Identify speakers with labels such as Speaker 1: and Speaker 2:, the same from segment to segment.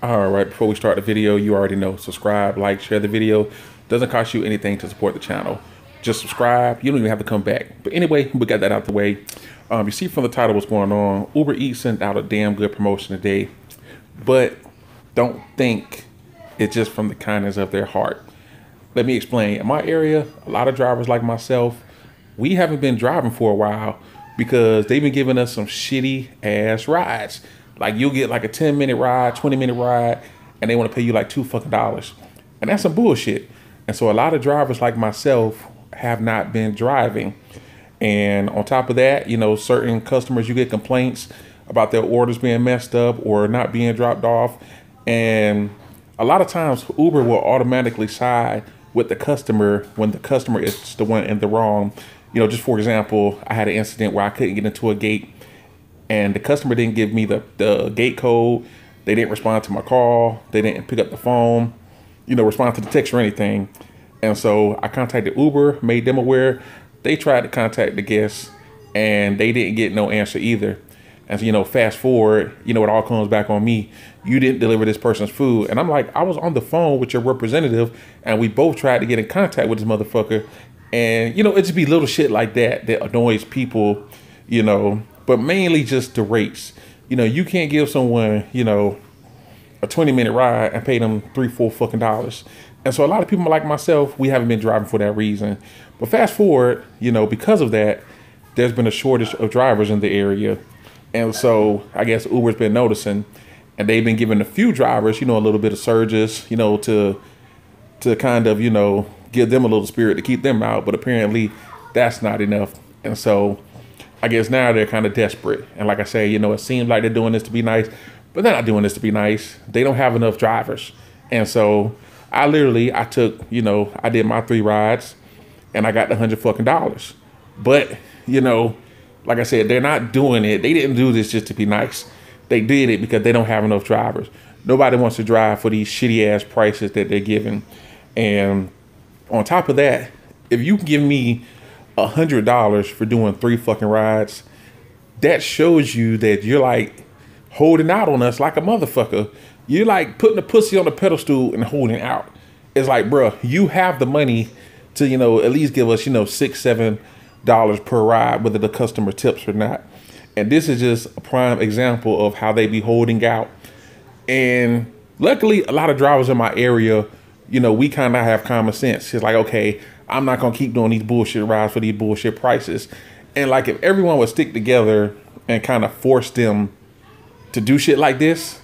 Speaker 1: All right, before we start the video, you already know, subscribe, like, share the video. Doesn't cost you anything to support the channel. Just subscribe. You don't even have to come back. But anyway, we got that out the way. You see from the title what's going on. Uber Eats sent out a damn good promotion today. But don't think it's just from the kindness of their heart. Let me explain. In my area, a lot of drivers like myself, we haven't been driving for a while because they've been giving us some shitty ass rides. Like you'll get like a 10-minute ride, 20-minute ride, and they want to pay you like $2 fucking. And that's some bullshit. And so a lot of drivers like myself have not been driving. And on top of that, you know, certain customers, you get complaints about their orders being messed up or not being dropped off. And a lot of times Uber will automatically side with the customer when the customer is the one in the wrong. You know, just for example, I had an incident where I couldn't get into a gate and the customer didn't give me the gate code. They didn't respond to my call. They didn't pick up the phone, you know, respond to the text or anything. And so I contacted Uber, made them aware. They tried to contact the guests and they didn't get no answer either. And so, you know, fast forward, you know, it all comes back on me. You didn't deliver this person's food. And I'm like, I was on the phone with your representative and we both tried to get in contact with this motherfucker. And, you know, it just be little shit like that that annoys people, you know, but mainly just the rates. You know, you can't give someone, you know, a 20-minute ride and pay them $3-4 fucking. And so a lot of people like myself, we haven't been driving for that reason. But fast forward, you know, because of that, there's been a shortage of drivers in the area. And so I guess Uber's been noticing and they've been giving a few drivers, you know, a little bit of surges, you know, to kind of, you know, give them a little spirit to keep them out. But apparently that's not enough. And so I guess now they're kind of desperate. And like I say, you know, it seems like they're doing this to be nice, but they're not doing this to be nice. They don't have enough drivers. And so I took, you know, I did my 3 rides and I got the $100 fucking. But, you know, like I said, they're not doing it. They didn't do this just to be nice. They did it because they don't have enough drivers. Nobody wants to drive for these shitty ass prices that they're giving. And on top of that, if you can give me $100 for doing 3 fucking rides, that shows you that you're like holding out on us like a motherfucker. You're like putting the pussy on the pedestal and holding out. It's like, bruh, you have the money to, you know, at least give us, you know, $6-7 per ride, whether the customer tips or not. And this is just a prime example of how they be holding out. And luckily, a lot of drivers in my area, you know, we kind of have common sense. It's like, okay, I'm not going to keep doing these bullshit rides for these bullshit prices. And like, if everyone would stick together and kind of force them to do shit like this,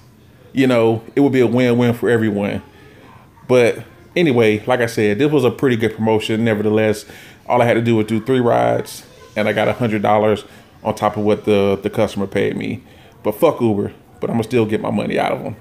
Speaker 1: you know, it would be a win-win for everyone. But anyway, like I said, this was a pretty good promotion. Nevertheless, all I had to do was do 3 rides and I got $100 on top of what the customer paid me. But fuck Uber, but I'm gonna still get my money out of them.